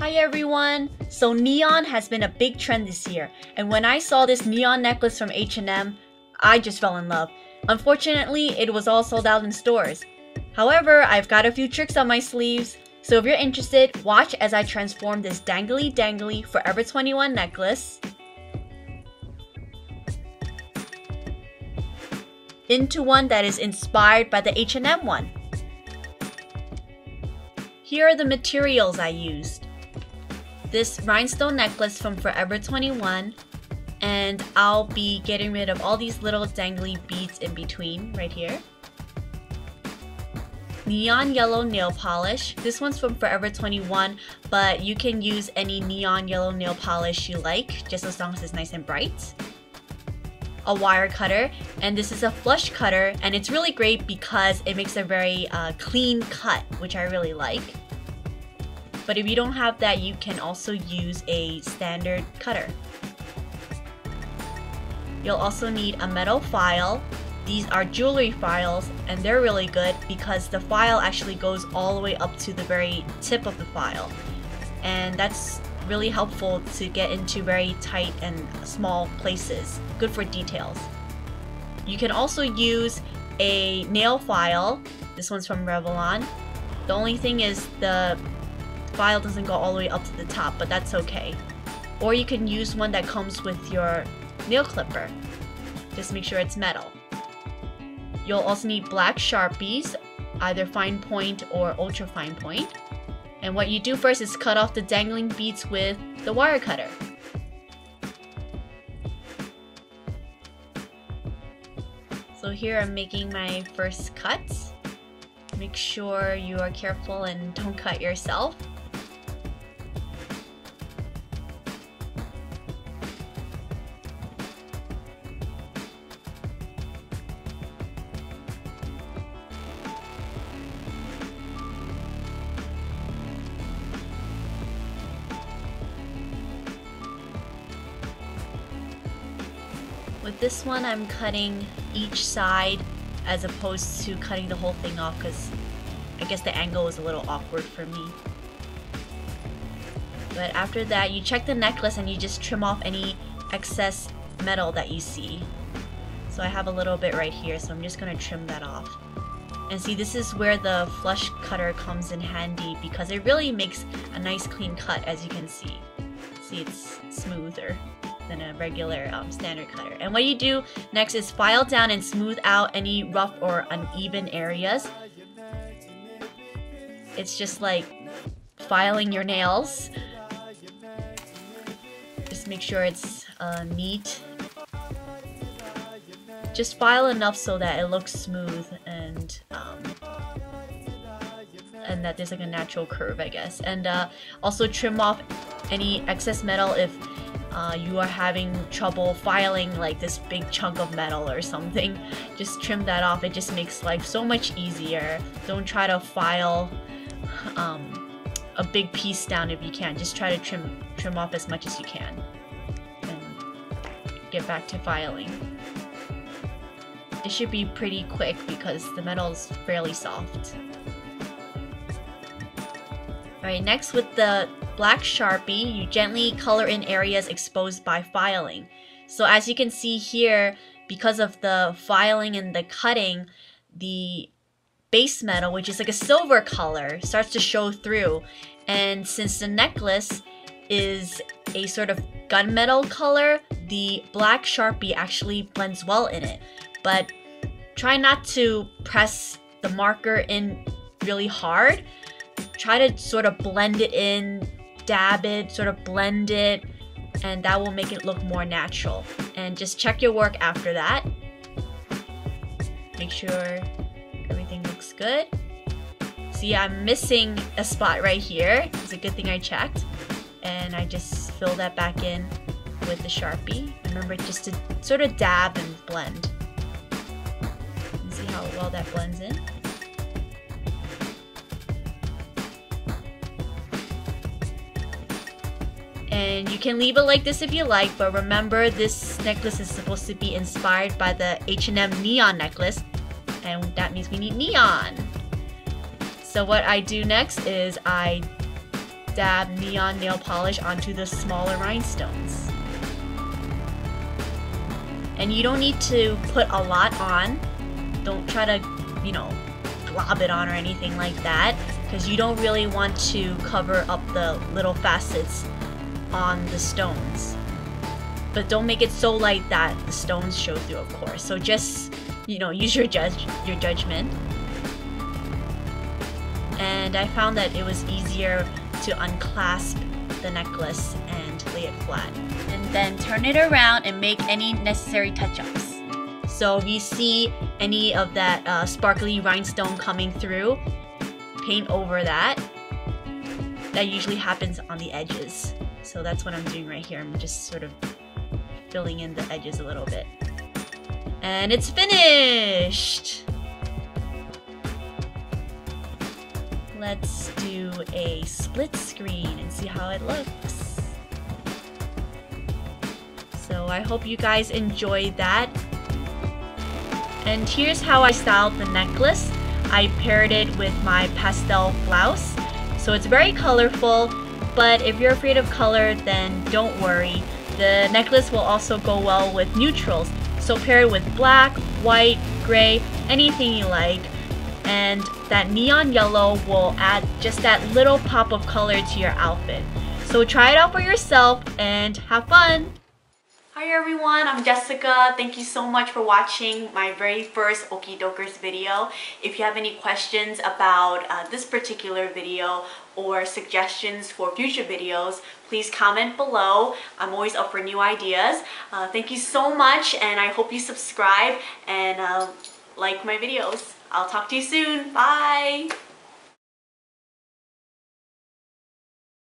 Hi everyone! So neon has been a big trend this year, and when I saw this neon necklace from H&M, I just fell in love. Unfortunately, it was all sold out in stores. However, I've got a few tricks on my sleeves, so if you're interested, watch as I transform this dangly Forever 21 necklace into one that is inspired by the H&M one. Here are the materials I used. This rhinestone necklace from Forever 21, and I'll be getting rid of all these little dangly beads in between right here. Neon yellow nail polish. This one's from Forever 21, but you can use any neon yellow nail polish you like, just as long as it's nice and bright. A wire cutter, and this is a flush cutter, and it's really great because it makes a very clean cut, which I really like. But if you don't have that, you can also use a standard cutter. You'll also need a metal file. These are jewelry files, and they're really good because the file actually goes all the way up to the very tip of the file. And that's really helpful to get into very tight and small places. Good for details. You can also use a nail file. This one's from Revlon. The only thing is the file doesn't go all the way up to the top, but that's okay. Or you can use one that comes with your nail clipper. Just make sure it's metal. You'll also need black Sharpies, either fine point or ultra fine point. And what you do first is cut off the dangling beads with the wire cutter. So here I'm making my first cuts. Make sure you are careful and don't cut yourself. With this one, I'm cutting each side as opposed to cutting the whole thing off because I guess the angle was a little awkward for me. But after that, you check the necklace and you just trim off any excess metal that you see. So I have a little bit right here, so I'm just going to trim that off. And see, this is where the flush cutter comes in handy because it really makes a nice clean cut, as you can see. See, it's smoother than a regular standard cutter. And what you do next is file down and smooth out any rough or uneven areas. It's just like filing your nails. Just make sure it's neat. Just file enough so that it looks smooth and that there's like a natural curve, I guess. And also trim off any excess metal if you are having trouble filing like this big chunk of metal or something. Just trim that off. It just makes life so much easier. Don't try to file a big piece down if you can. Just try to trim off as much as you can and get back to filing. It should be pretty quick because the metal is fairly soft. Alright, next with the black Sharpie, you gently color in areas exposed by filing. So as you can see here, because of the filing and the cutting, the base metal, which is like a silver color, starts to show through. And since the necklace is a sort of gunmetal color, the black Sharpie actually blends well in it. But try not to press the marker in really hard. Try to sort of blend it in, dab it, sort of blend it, and that will make it look more natural. And just check your work after that. Make sure everything looks good. See, I'm missing a spot right here. It's a good thing I checked. And I just fill that back in with the Sharpie. Remember just to sort of dab and blend. And see how well that blends in. And you can leave it like this if you like, but remember this necklace is supposed to be inspired by the H&M neon necklace, and that means we need neon. So what I do next is I dab neon nail polish onto the smaller rhinestones. And you don't need to put a lot on. Don't try to, glob it on or anything like that, because you don't really want to cover up the little facets on the stones. But don't make it so light that the stones show through, of course. So just, use your judgment. And I found that it was easier to unclasp the necklace and lay it flat. And then turn it around and make any necessary touch-ups. So if you see any of that sparkly rhinestone coming through, paint over that. That usually happens on the edges. So that's what I'm doing right here. I'm just sort of filling in the edges a little bit. And it's finished! Let's do a split screen and see how it looks. So I hope you guys enjoyed that. And here's how I styled the necklace. I paired it with my pastel blouse. So it's very colorful, but if you're afraid of color, then don't worry. The necklace will also go well with neutrals. So pair it with black, white, gray, anything you like. And that neon yellow will add just that little pop of color to your outfit. So try it out for yourself and have fun! Hi everyone, I'm Jessica. Thank you so much for watching my very first Okiedokers video. If you have any questions about this particular video or suggestions for future videos, please comment below. I'm always up for new ideas. Thank you so much, and I hope you subscribe and like my videos. I'll talk to you soon. Bye!